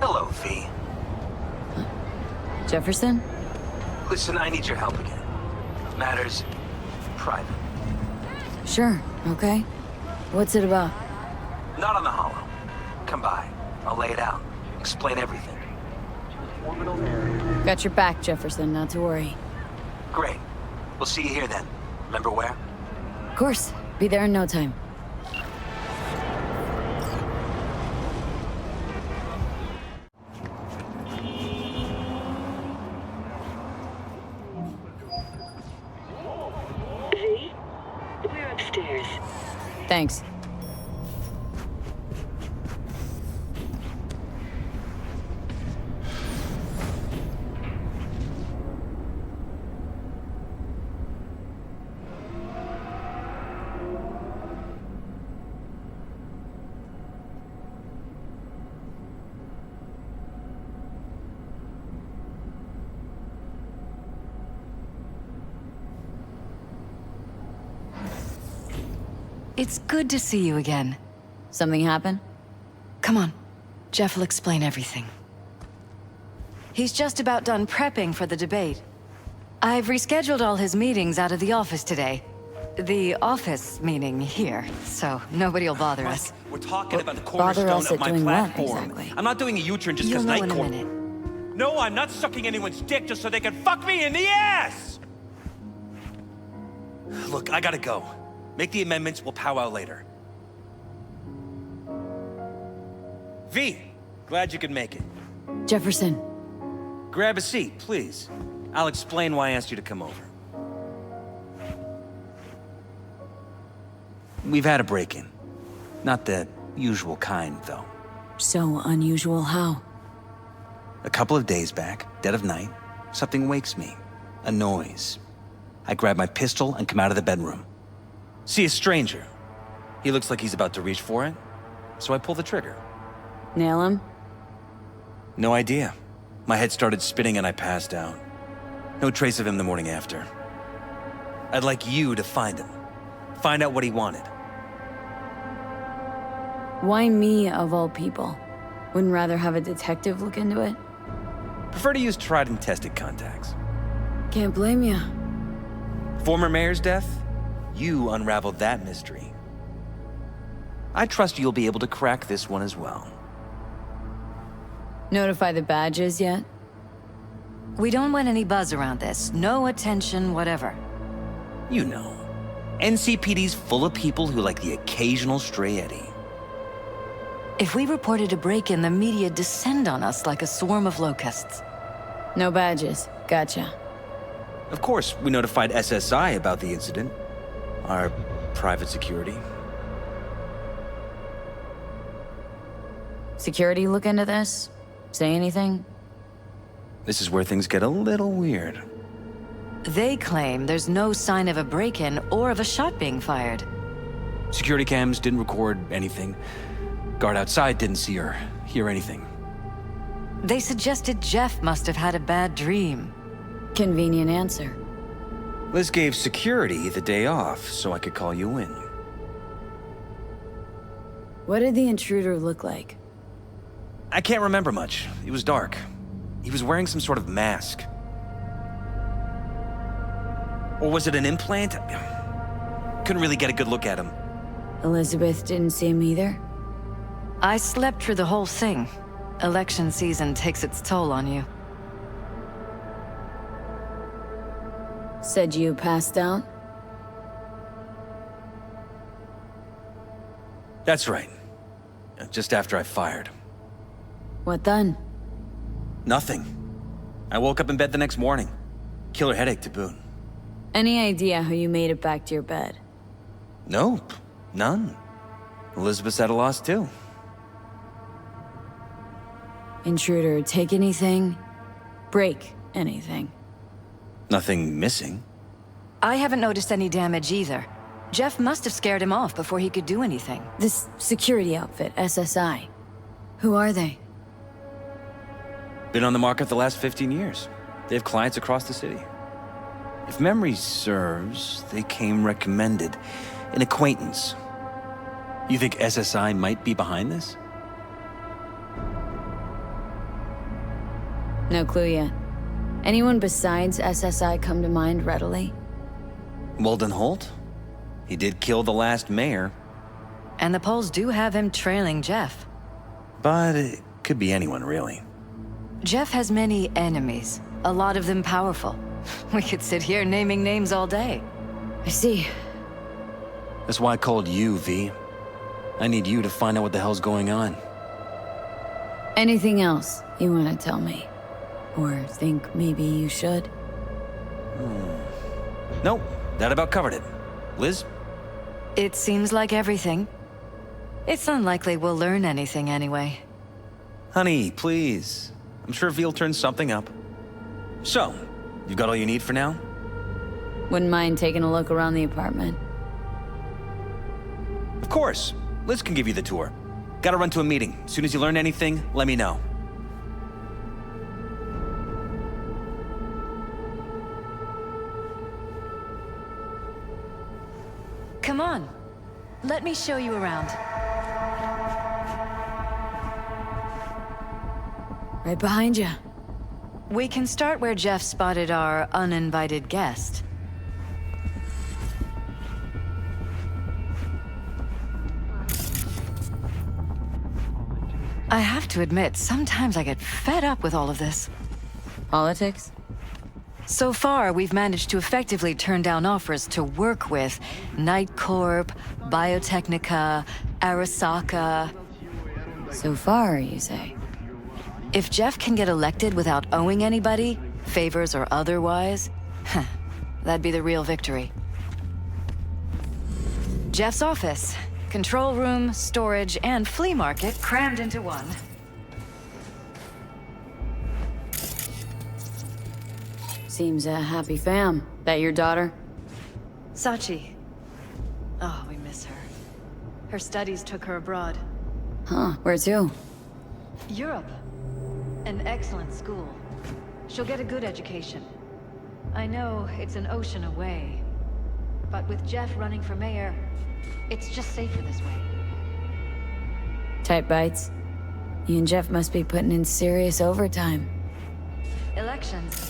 Hello, V. Jefferson? Listen, I need your help again. Matters private. Sure, okay. What's it about? Not on the holo. Come by. I'll lay it out. Explain everything. Got your back, Jefferson, not to worry. Great. We'll see you here then. Remember where? Of course. Be there in no time. V? We're upstairs. Thanks. It's good to see you again. Something happen? Come on. Jeff will explain everything. He's just about done prepping for the debate. I've rescheduled all his meetings out of the office today. The office meaning here, so nobody'll bother us. We're talking about the Bother cornerstone us of at my doing what, platform. exactly? I'm not doing a U-turn just You'll because know in a Nightcore... minute. No, I'm not sucking anyone's dick just so they can fuck me in the ass! Look, I gotta go. Make the amendments, we'll powwow later. V, glad you could make it. Jefferson. Grab a seat, please. I'll explain why I asked you to come over. We've had a break-in. Not the usual kind, though. So unusual how? A couple of days back, dead of night, something wakes me. A noise. I grab my pistol and come out of the bedroom. See a stranger. He looks like he's about to reach for it, so I pull the trigger. Nail him? No idea. My head started spinning and I passed out. No trace of him the morning after. I'd like you to find him. Find out what he wanted. Why me, of all people? Wouldn't rather have a detective look into it? Prefer to use tried and tested contacts. Can't blame ya. Former mayor's death? You unraveled that mystery. I trust you'll be able to crack this one as well. Notify the badges yet? We don't want any buzz around this. No attention, whatever. You know, NCPD's full of people who like the occasional stray eddy. If we reported a break-in, the media descend on us like a swarm of locusts. No badges. Gotcha. Of course, we notified SSI about the incident. Our private security. Security look into this? Say anything? This is where things get a little weird. They claim there's no sign of a break-in or of a shot being fired. Security cams didn't record anything. Guard outside didn't see or hear anything. They suggested Jeff must have had a bad dream. Convenient answer. Liz gave security the day off so I could call you in. What did the intruder look like? I can't remember much. It was dark. He was wearing some sort of mask. Or was it an implant? Couldn't really get a good look at him. Elizabeth didn't see him either? I slept through the whole thing. Election season takes its toll on you. Said you passed out? That's right. Just after I fired. What then? Nothing. I woke up in bed the next morning. Killer headache to boot. Any idea how you made it back to your bed? Nope. None. Elizabeth's at a loss too. Intruder take anything? Break anything? Nothing missing. I haven't noticed any damage either. Jeff must have scared him off before he could do anything. This security outfit, SSI. Who are they? Been on the market the last 15 years. They have clients across the city. If memory serves, they came recommended. An acquaintance. You think SSI might be behind this? No clue yet. Anyone besides SSI come to mind readily? Walden Holt? He did kill the last mayor. And the polls do have him trailing Jeff. But it could be anyone, really. Jeff has many enemies, a lot of them powerful. We could sit here naming names all day. I see. That's why I called you, V. I need you to find out what the hell's going on. Anything else you want to tell me? Or think maybe you should? Nope, that about covered it. Liz? It seems like everything. It's unlikely we'll learn anything anyway. Honey, please. I'm sure V'll turn something up. So, you got all you need for now? Wouldn't mind taking a look around the apartment. Of course. Liz can give you the tour. Gotta run to a meeting. As soon as you learn anything, let me know. Come on. Let me show you around. Right behind you. We can start where Jeff spotted our uninvited guest. I have to admit, sometimes I get fed up with all of this. Politics? So far, we've managed to effectively turn down offers to work with Night Corp, Biotechnica, Arasaka. So far, you say? If Jeff can get elected without owing anybody, favors or otherwise, that'd be the real victory. Jeff's office. Control room, storage, and flea market crammed into one. Seems a happy fam. That your daughter? Sachi. Oh, we miss her. Her studies took her abroad. Huh, where to? Europe. An excellent school. She'll get a good education. I know it's an ocean away, but with Jeff running for mayor, it's just safer this way. Tight bites. You and Jeff must be putting in serious overtime. Elections.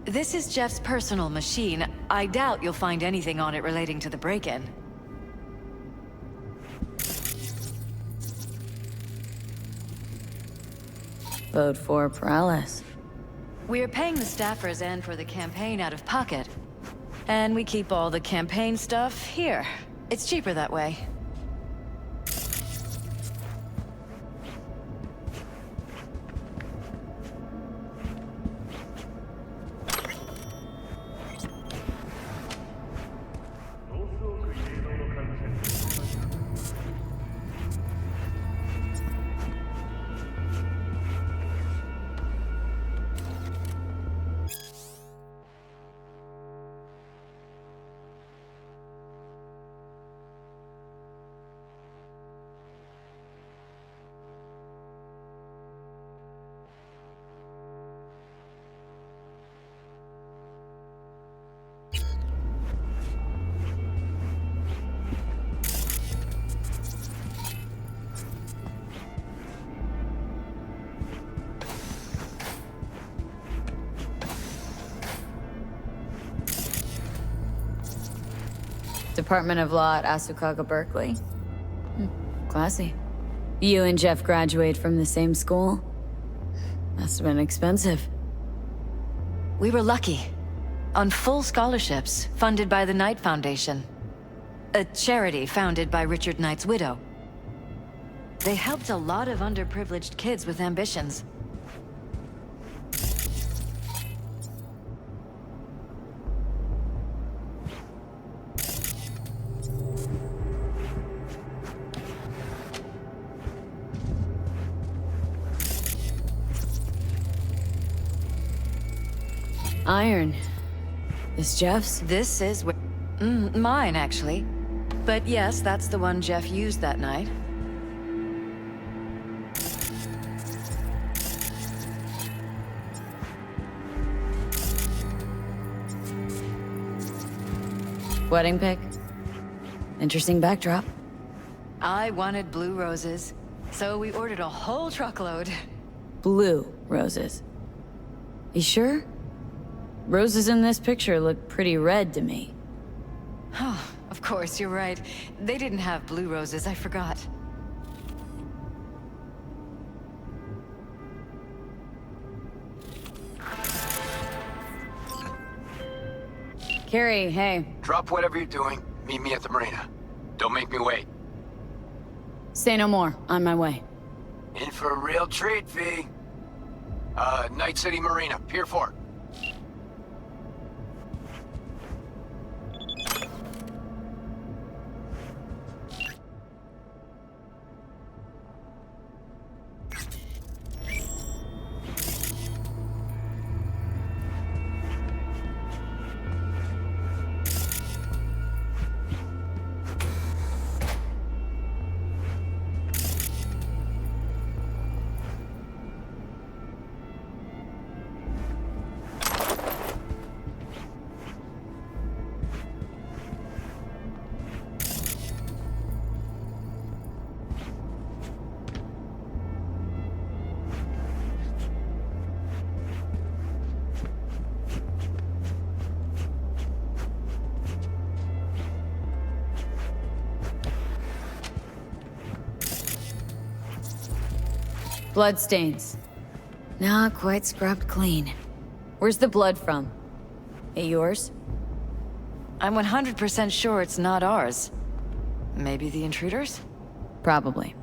This is Jeff's personal machine. I doubt you'll find anything on it relating to the break-in. Vote for Paralysis. We're paying the staffers and for the campaign out of pocket. And we keep all the campaign stuff here. It's cheaper that way. Department of Law at Asukaga Berkeley. Classy. You and Jeff graduate from the same school? Must have been expensive. We were lucky. On full scholarships, funded by the Knight Foundation. A charity founded by Richard Knight's widow. They helped a lot of underprivileged kids with ambitions. Iron. This Jeff's? This is mine, actually. But yes, that's the one Jeff used that night. Wedding pic? Interesting backdrop. I wanted blue roses, so we ordered a whole truckload. Blue roses. You sure? Roses in this picture look pretty red to me. Oh, of course, you're right. They didn't have blue roses, I forgot. Carrie, hey. Drop whatever you're doing. Meet me at the marina. Don't make me wait. Say no more. On my way. In for a real treat, V. Night City Marina, Pier 4. Bloodstains. Not quite scrubbed clean. Where's the blood from? It yours? I'm 100% sure it's not ours. Maybe the intruders? Probably.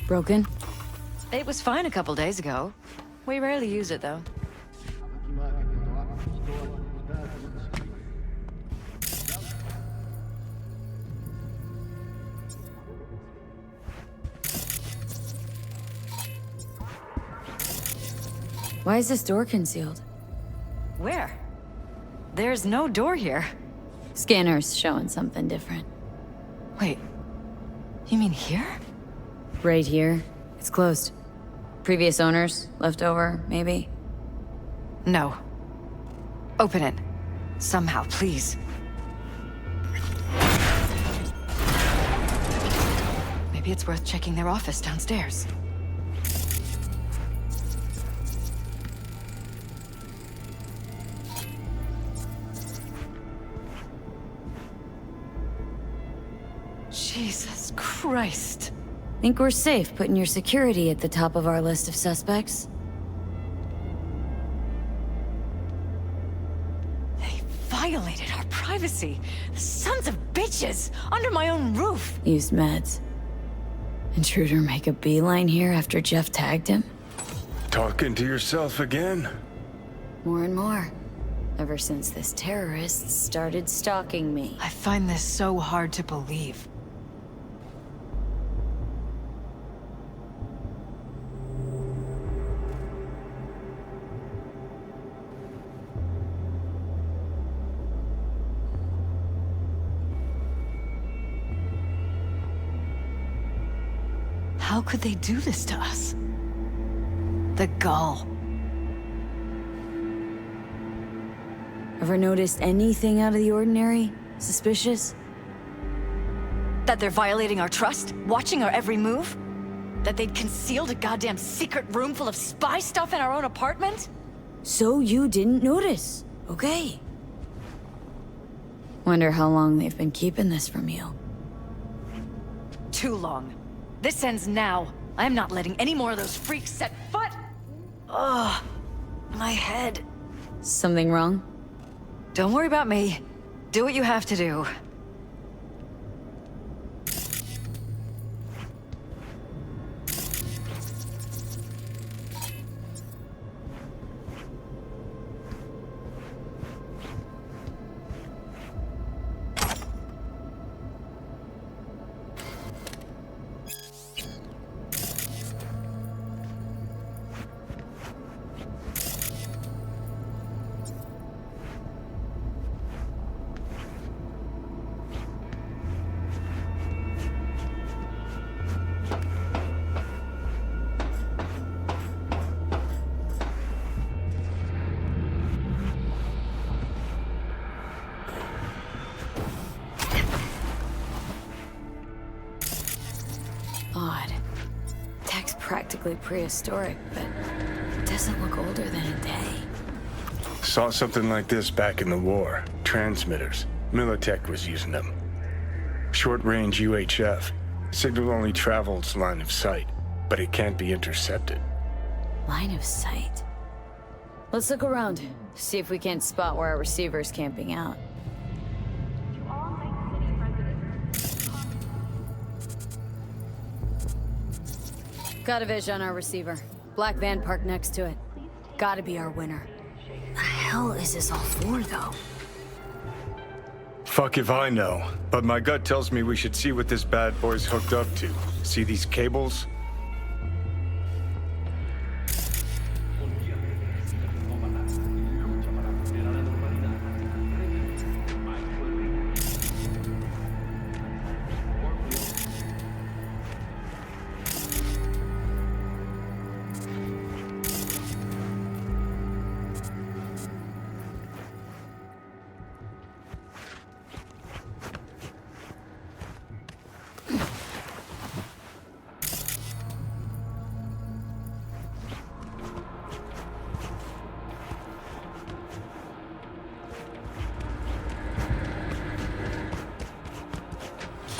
Broken? It was fine a couple days ago. We rarely use it, though. Why is this door concealed? Where? There's no door here. Scanner's showing something different. Wait, you mean here? Right here. It's closed. Previous owners, left over, maybe? No. Open it. Somehow, please. Maybe it's worth checking their office downstairs. Jesus Christ. Think we're safe putting your security at the top of our list of suspects? They violated our privacy. The sons of bitches! Under my own roof! Used meds. Intruder make a beeline here after Jeff tagged him? Talking to yourself again? More and more. Ever since this terrorist started stalking me. I find this so hard to believe. How could they do this to us? The gall. Ever noticed anything out of the ordinary? Suspicious? That they're violating our trust? Watching our every move? That they'd concealed a goddamn secret room full of spy stuff in our own apartment? So you didn't notice. Okay. Wonder how long they've been keeping this from you. Too long. This ends now. I'm not letting any more of those freaks set foot. Ugh. My head. Something wrong? Don't worry about me. Do what you have to do. Odd. Tech's practically prehistoric, but it doesn't look older than a day. Saw something like this back in the war. Transmitters. Militech was using them. Short-range UHF. Signal only travels line of sight, but it can't be intercepted. Line of sight. Let's look around, see if we can't spot where our receiver's camping out. Got a vision on our receiver. Black van parked next to it. Gotta be our winner. The hell is this all for, though? Fuck if I know, but my gut tells me we should see what this bad boy's hooked up to. See these cables?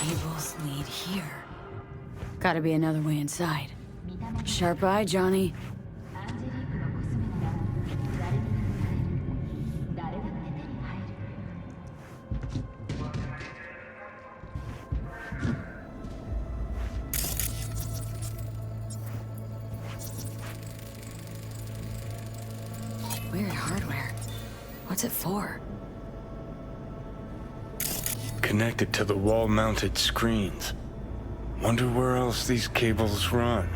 Cables lead here. Gotta be another way inside. Sharp eye, Johnny. Weird hardware. What's it for? Connected to the wall-mounted screens. Wonder where else these cables run.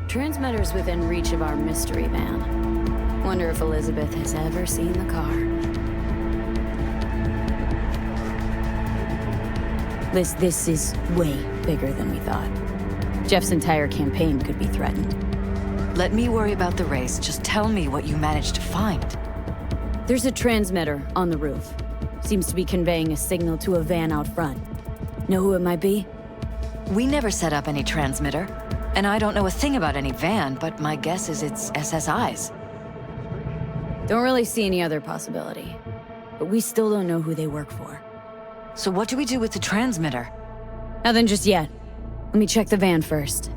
Transmitter's within reach of our mystery van. Wonder if Elizabeth has ever seen the car. This is way bigger than we thought. Jeff's entire campaign could be threatened. Let me worry about the race. Just tell me what you managed to find. There's a transmitter on the roof. Seems to be conveying a signal to a van out front. Know who it might be? We never set up any transmitter. And I don't know a thing about any van, but my guess is it's SSI's. Don't really see any other possibility. But we still don't know who they work for. So what do we do with the transmitter? Nothing just yet. Let me check the van first.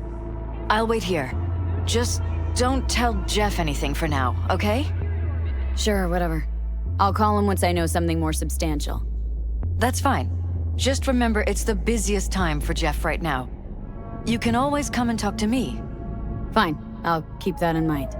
I'll wait here. Just don't tell Jeff anything for now, okay? Sure, whatever. I'll call him once I know something more substantial. That's fine. Just remember it's the busiest time for Jeff right now. You can always come and talk to me. Fine, I'll keep that in mind.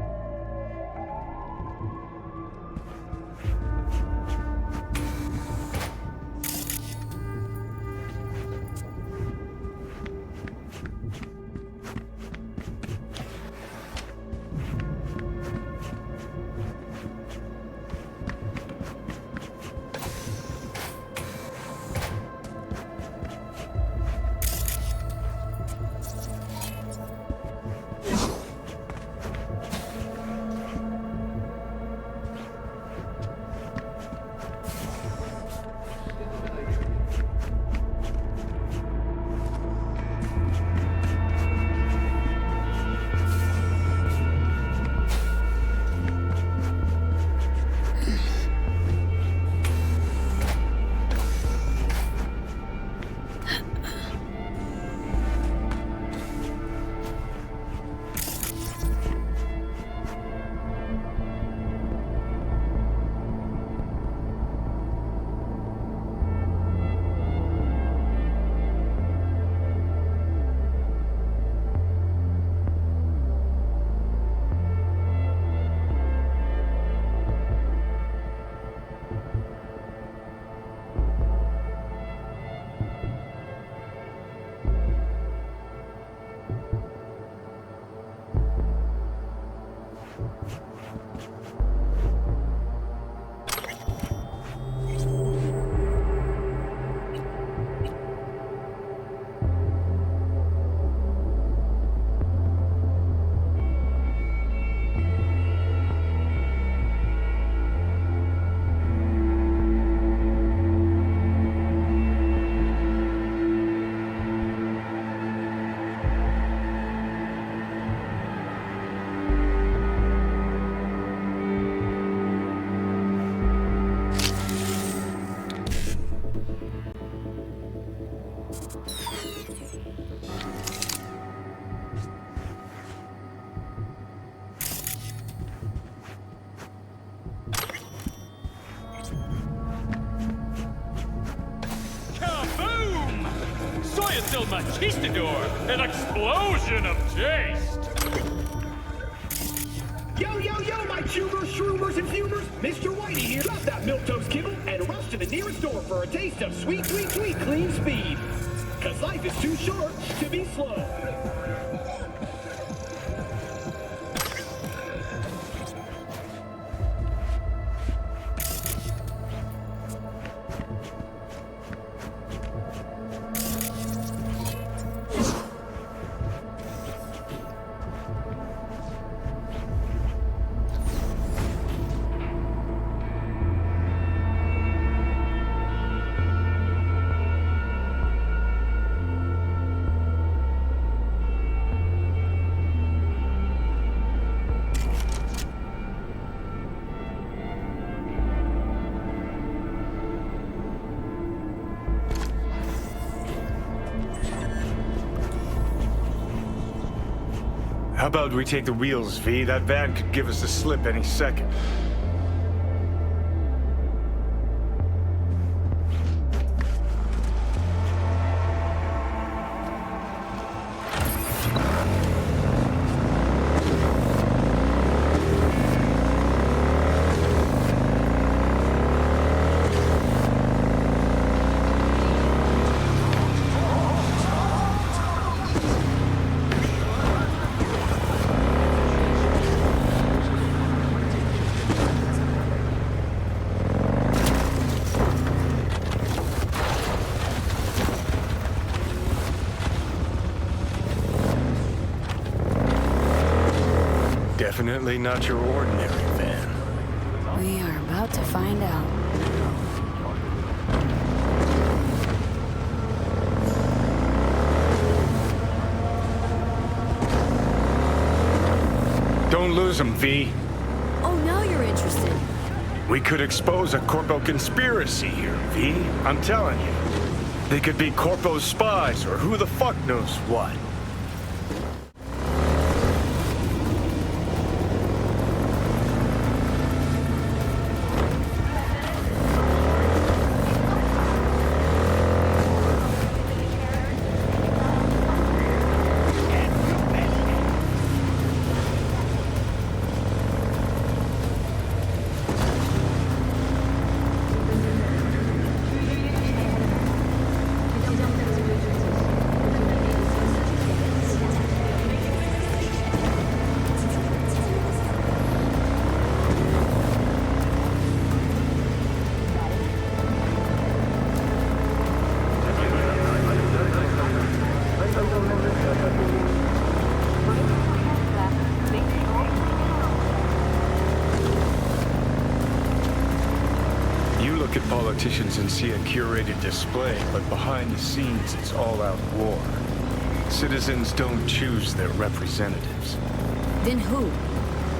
Kaboom! Soya del Machistador! An explosion of taste! Yo, yo, yo, my chewers, shroomers, and fumers! Mr. Whitey here. Drop that milquetoast kibble and rush to the nearest store for a taste of sweet, sweet, sweet clean speed. Cause life is too short to be slow. How about we take the wheels, V? That van could give us the slip any second. Definitely not your ordinary van. We are about to find out. Don't lose them, V. Oh, now you're interested. We could expose a Corpo conspiracy here, V. I'm telling you. They could be Corpo's spies or who the fuck knows what. Politicians and see a curated display, but behind the scenes it's all-out war. Citizens don't choose their representatives. Then who?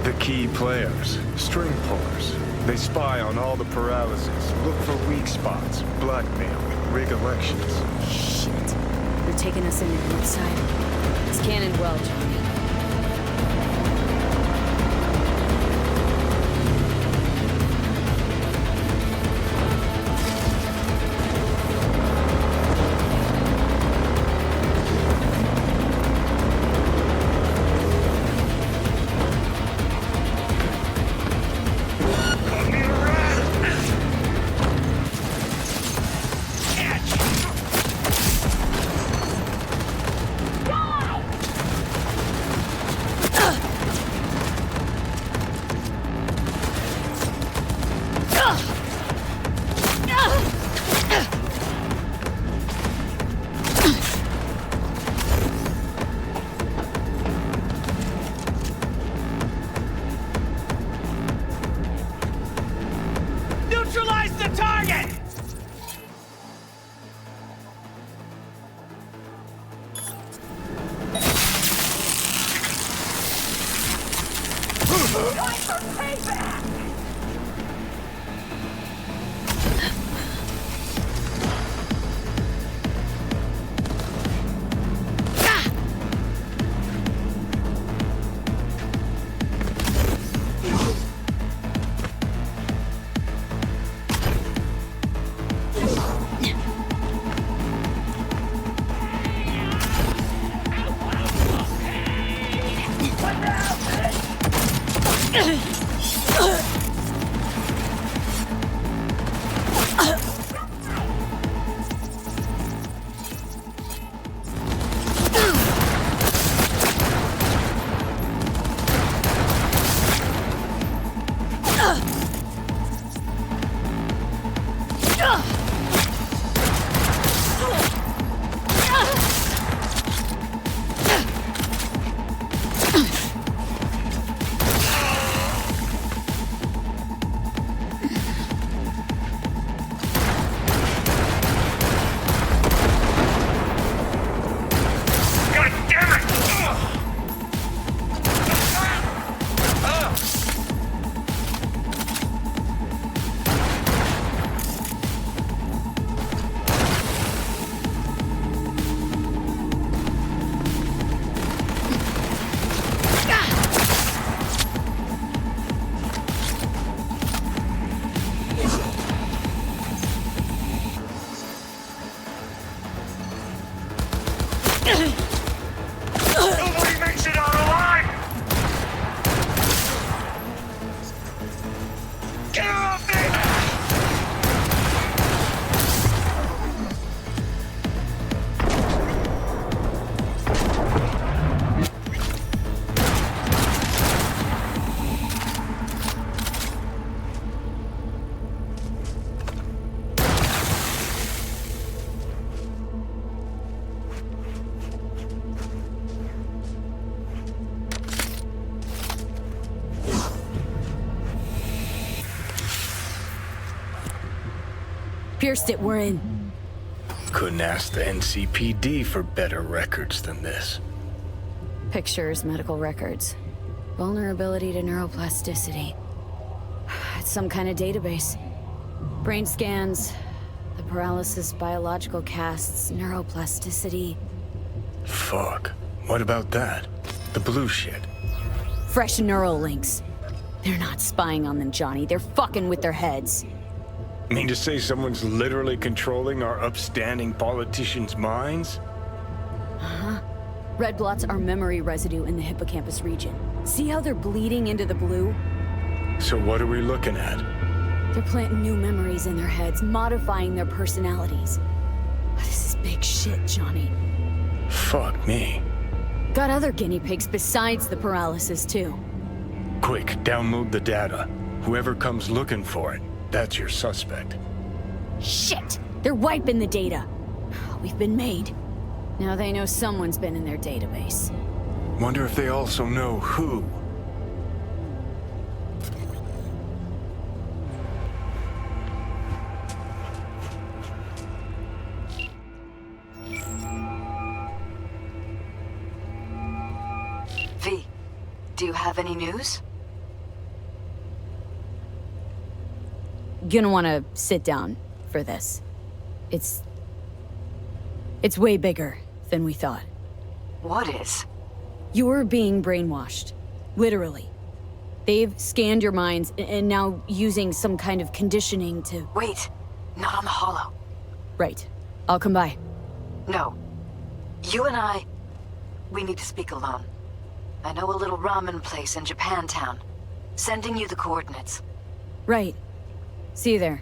The key players, string pullers. They spy on all the paralysis, look for weak spots, blackmail, rig elections. Shit. They're taking us in the group side. It's cannon well, Johnny. Neutralize the target! Time for payback! Nobody makes it out alive! Get off me! Pierced it, we're in. Couldn't ask the NCPD for better records than this. Pictures, medical records. Vulnerability to neuroplasticity. It's some kind of database. Brain scans, the paralysis biological casts, neuroplasticity. Fuck. What about that? The blue shit. Fresh neural links. They're not spying on them, Johnny. They're fucking with their heads. Mean to say someone's literally controlling our upstanding politicians' minds? Uh-huh. Red blots are memory residue in the hippocampus region. See how they're bleeding into the blue? So what are we looking at? They're planting new memories in their heads, modifying their personalities. This is big shit, Johnny. Fuck me. Got other guinea pigs besides the paralysis, too. Quick, download the data. Whoever comes looking for it, that's your suspect. Shit! They're wiping the data. We've been made. Now they know someone's been in their database. Wonder if they also know who. V, do you have any news? Gonna wanna sit down for this. It's way bigger than we thought. What is? You're being brainwashed. Literally. They've scanned your minds and now using some kind of conditioning to... Wait, not on the holo. Right. I'll come by. No. You and I, we need to speak alone. I know a little ramen place in Japantown. Sending you the coordinates. Right. See you there.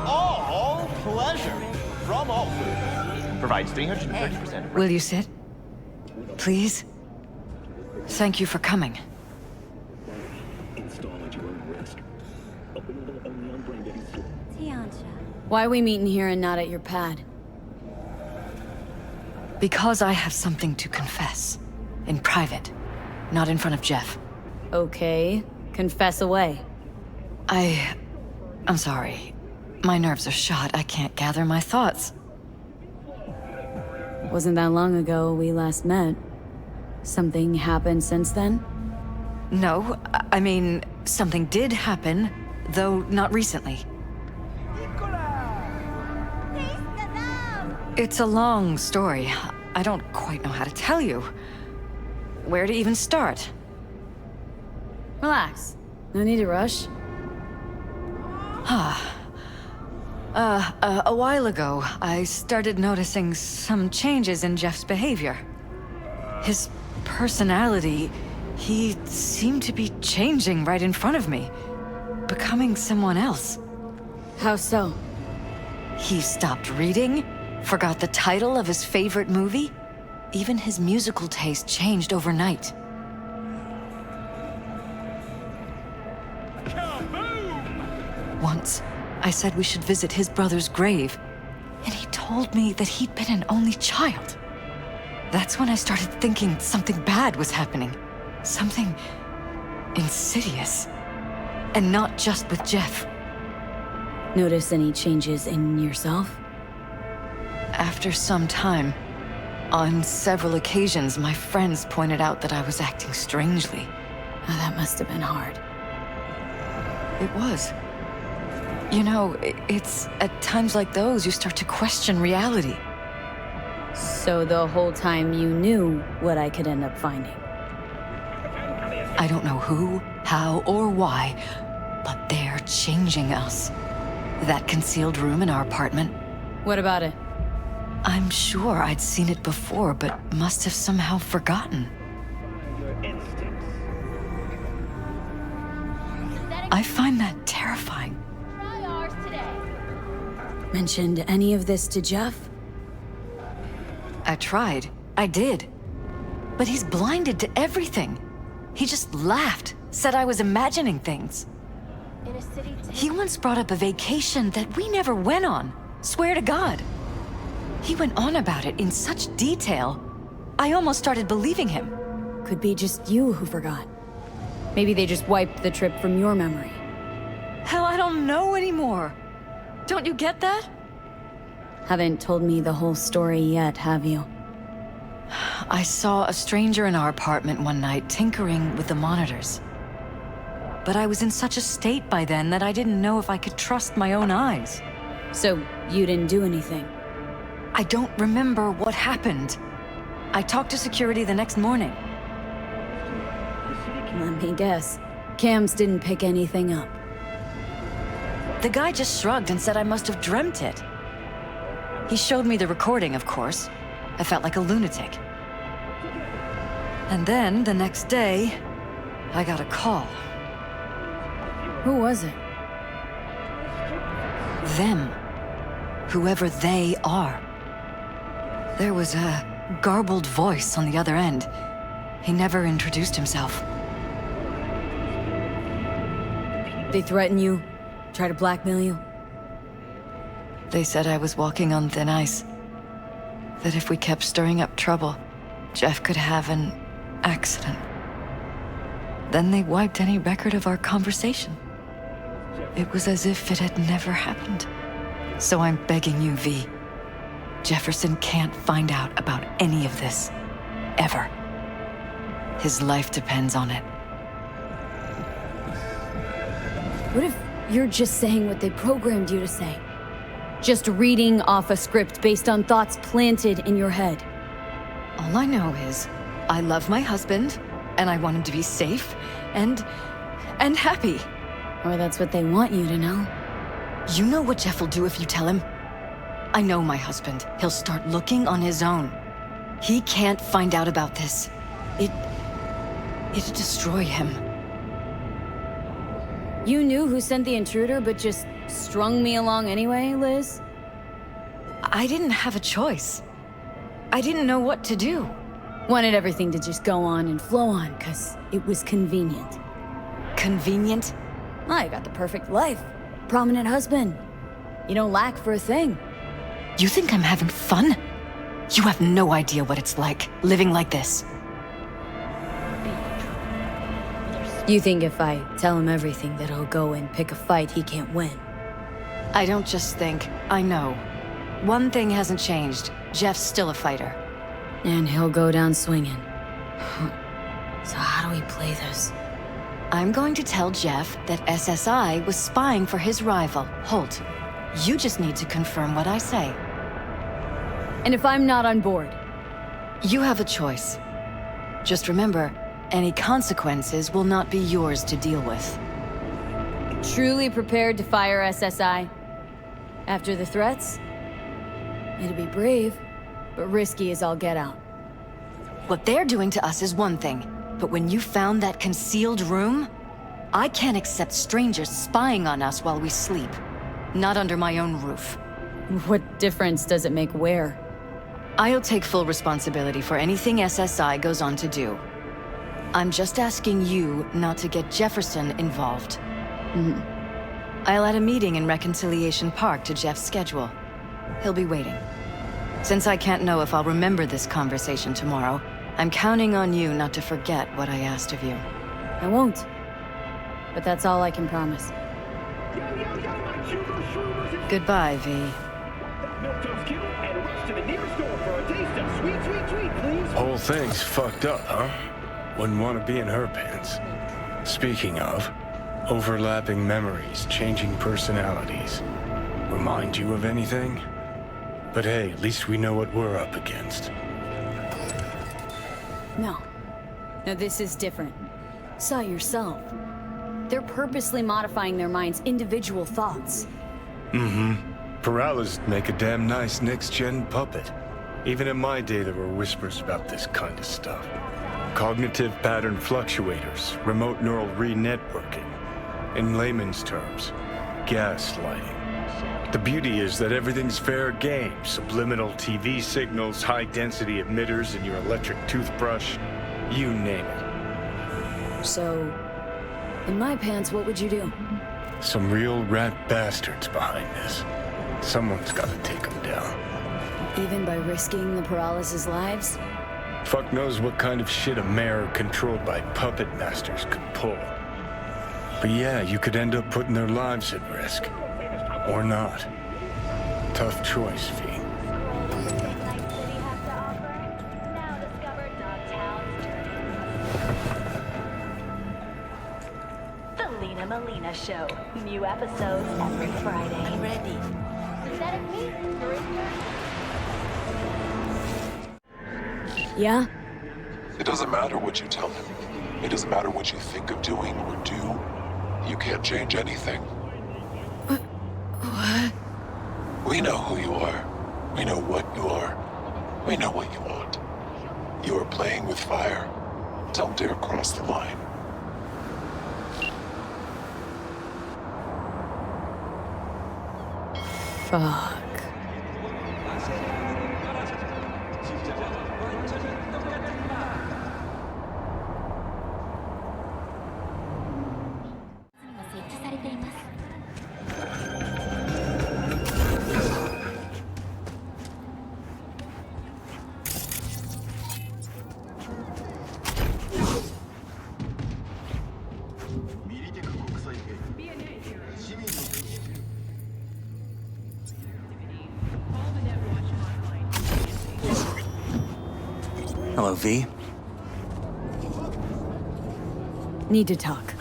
All pleasure. From all food. Provides 330%. Will you sit? Please? Thank you for coming. Why are we meeting here and not at your pad? Because I have something to confess. In private. Not in front of Jeff. Okay. Confess away. I'm sorry. My nerves are shot. I can't gather my thoughts. Wasn't that long ago we last met. Something happened since then? No, I mean, something did happen, though not recently. It's a long story. I don't quite know how to tell you. Where to even start? Relax. No need to rush. A while ago, I started noticing some changes in Jeff's behavior. His personality, He seemed to be changing right in front of me, becoming someone else. How so? He stopped reading, forgot the title of his favorite movie. Even his musical taste changed overnight. Once, I said we should visit his brother's grave, and he told me that he'd been an only child. That's when I started thinking something bad was happening. Something insidious. And not just with Jeff. Notice any changes in yourself? After some time, on several occasions, my friends pointed out that I was acting strangely. Oh, that must have been hard. It was. You know, it's at times like those you start to question reality. So the whole time you knew what I could end up finding? I don't know who, how, or why, but they're changing us. That concealed room in our apartment. What about it? I'm sure I'd seen it before, but must have somehow forgotten. I find that terrifying. Mentioned any of this to Jeff? I tried. I did. But he's blinded to everything. He just laughed, said I was imagining things. He once brought up a vacation that we never went on. Swear to God. He went on about it in such detail, I almost started believing him. Could be just you who forgot. Maybe they just wiped the trip from your memory. Hell, I don't know anymore. Don't you get that? Haven't told me the whole story yet, have you? I saw a stranger in our apartment one night tinkering with the monitors. But I was in such a state by then that I didn't know if I could trust my own eyes. So, you didn't do anything? I don't remember what happened. I talked to security the next morning. Let me guess. Cams didn't pick anything up. The guy just shrugged and said I must have dreamt it. He showed me the recording, of course. I felt like a lunatic. And then, the next day, I got a call. Who was it? Them. Whoever they are. There was a garbled voice on the other end. He never introduced himself. They threaten you? Try to blackmail you? They said I was walking on thin ice. That if we kept stirring up trouble, Jeff could have an accident. Then they wiped any record of our conversation. It was as if it had never happened. So I'm begging you, V. Jefferson can't find out about any of this. Ever. His life depends on it. What if you're just saying what they programmed you to say? Just reading off a script based on thoughts planted in your head? All I know is, I love my husband, and I want him to be safe, and happy. Or that's what they want you to know. You know what Jeff will do if you tell him? I know my husband. He'll start looking on his own. He can't find out about this. It'd destroy him. You knew who sent the intruder, but just strung me along anyway, Liz? I didn't have a choice. I didn't know what to do. Wanted everything to just go on and flow on, 'cause it was convenient. Convenient? I got the perfect life. Prominent husband. You don't lack for a thing. You think I'm having fun? You have no idea what it's like, living like this. You think if I tell him everything that he'll go and pick a fight he can't win? I don't just think, I know. One thing hasn't changed. Jeff's still a fighter. And he'll go down swinging. So how do we play this? I'm going to tell Jeff that SSI was spying for his rival, Holt. You just need to confirm what I say. And if I'm not on board? You have a choice. Just remember, any consequences will not be yours to deal with. Truly prepared to fire SSI? After the threats? It'd be brave, but risky as all get out. What they're doing to us is one thing. But when you found that concealed room, I can't accept strangers spying on us while we sleep. Not under my own roof. What difference does it make where? I'll take full responsibility for anything SSI goes on to do. I'm just asking you not to get Jefferson involved. I'll add a meeting in Reconciliation Park to Jeff's schedule. He'll be waiting. Since I can't know if I'll remember this conversation tomorrow, I'm counting on you not to forget what I asked of you. I won't. But that's all I can promise. Goodbye, V. Milk-toast kibble and rush to the nearest store for a taste of sweet, sweet, sweet, clean. Whole thing's fucked up, huh? Wouldn't want to be in her pants. Speaking of, overlapping memories, changing personalities. Remind you of anything? But hey, at least we know what we're up against. No. No, this is different. Saw yourself. They're purposely modifying their minds' individual thoughts. Paralysis make a damn nice next-gen puppet. Even in my day, there were whispers about this kind of stuff. Cognitive pattern fluctuators, remote neural re-networking. In layman's terms, gaslighting. The beauty is that everything's fair game. Subliminal TV signals, high-density emitters in your electric toothbrush. You name it. So, in my pants, what would you do? Some real rat bastards behind this. Someone's gotta take them down. Even by risking the paralysis' lives? Fuck knows what kind of shit a mayor controlled by puppet masters could pull. But yeah, you could end up putting their lives at risk. Or not. Tough choice, V. The Lena Melina Show. New episodes every Friday. Ready. Is that me? Yeah? It doesn't matter what you tell him. It doesn't matter what you think of doing or do. You can't change anything. What? We know who you are. We know what you are. We know what you want. You are playing with fire. Don't dare cross the line. Fuck. Hello, V. Need to talk.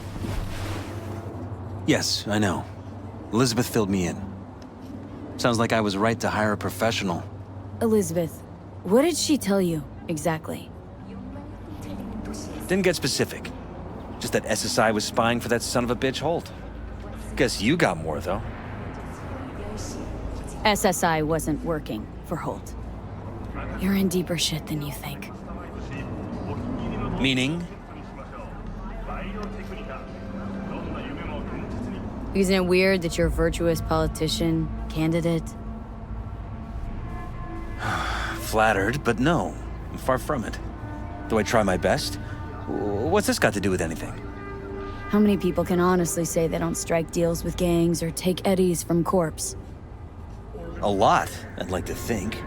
Yes, I know. Elizabeth filled me in. Sounds like I was right to hire a professional. Elizabeth, what did she tell you, exactly? Didn't get specific. Just that SSI was spying for that son of a bitch Holt. Guess you got more, though. SSI wasn't working for Holt. You're in deeper shit than you think. Meaning? Isn't it weird that you're a virtuous politician, candidate? Flattered, but no. I'm far from it. Do I try my best? What's this got to do with anything? How many people can honestly say they don't strike deals with gangs or take eddies from corpse? A lot, I'd like to think.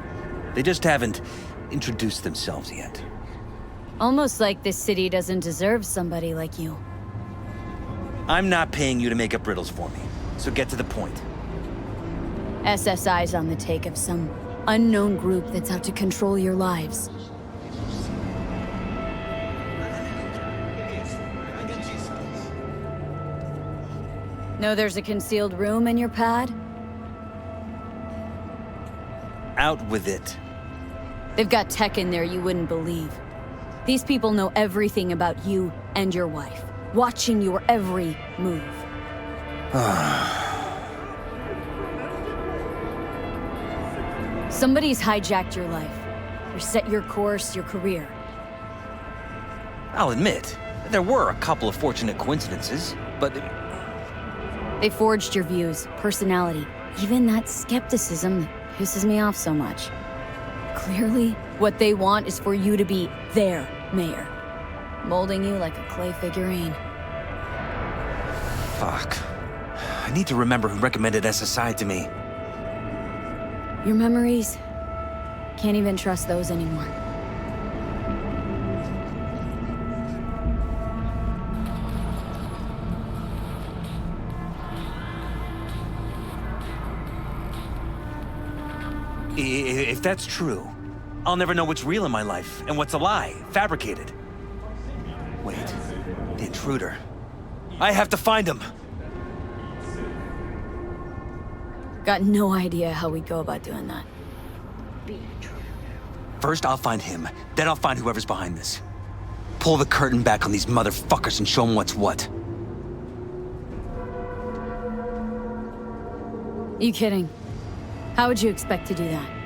They just haven't introduced themselves yet. Almost like this city doesn't deserve somebody like you. I'm not paying you to make up riddles for me, so get to the point. SSI's on the take of some unknown group that's out to control your lives. Know there's a concealed room in your pad? Out with it. They've got tech in there you wouldn't believe. These people know everything about you and your wife, watching your every move. Somebody's hijacked your life, or set your course, your career. I'll admit, there were a couple of fortunate coincidences, but... They forged your views, personality, even that skepticism that pisses me off so much. Clearly, what they want is for you to be their mayor, molding you like a clay figurine. Fuck. I need to remember who recommended SSI to me. Your memories? Can't even trust those anymore. If that's true, I'll never know what's real in my life and what's a lie, fabricated. Wait, the intruder. I have to find him! Got no idea how we go about doing that. First, I'll find him, then I'll find whoever's behind this. Pull the curtain back on these motherfuckers and show them what's what. You kidding? How would you expect to do that?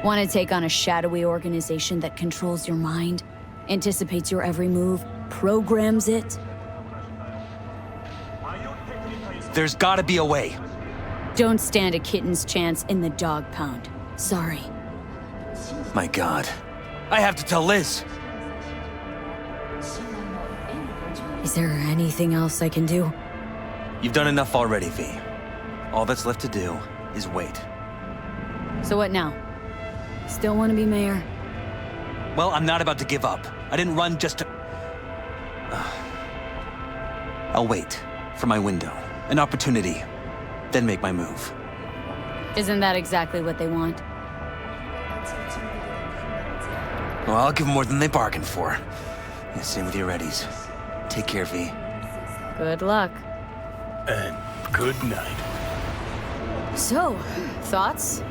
Want to take on a shadowy organization that controls your mind, anticipates your every move, programs it? There's gotta be a way. Don't stand a kitten's chance in the dog pound. Sorry. My God. I have to tell Liz. Is there anything else I can do? You've done enough already, V. All that's left to do is wait. So what now? Still want to be mayor? Well, I'm not about to give up. I didn't run just to... I'll wait for my window, an opportunity, then make my move. Isn't that exactly what they want? Well, I'll give them more than they bargained for. Yeah, same with your readies. Take care, V. Good luck. And good night. So, thoughts?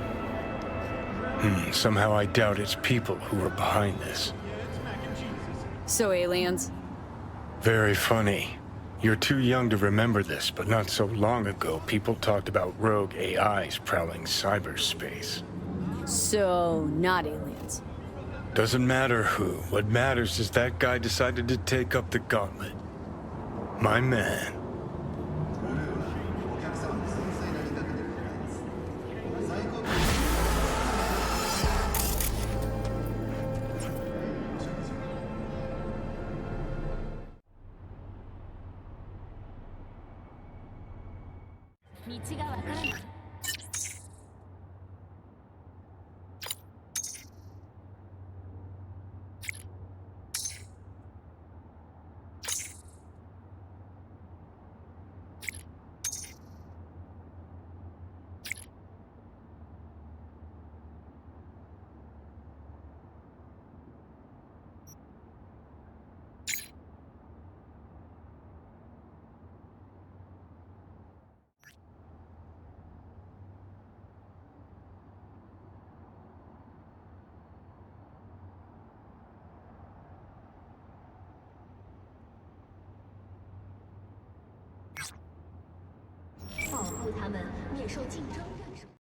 Somehow I doubt it's people who are behind this. So aliens? Very funny. You're too young to remember this, but not so long ago, people talked about rogue AIs prowling cyberspace. So, not aliens. Doesn't matter who. What matters is that guy decided to take up the gauntlet. My man.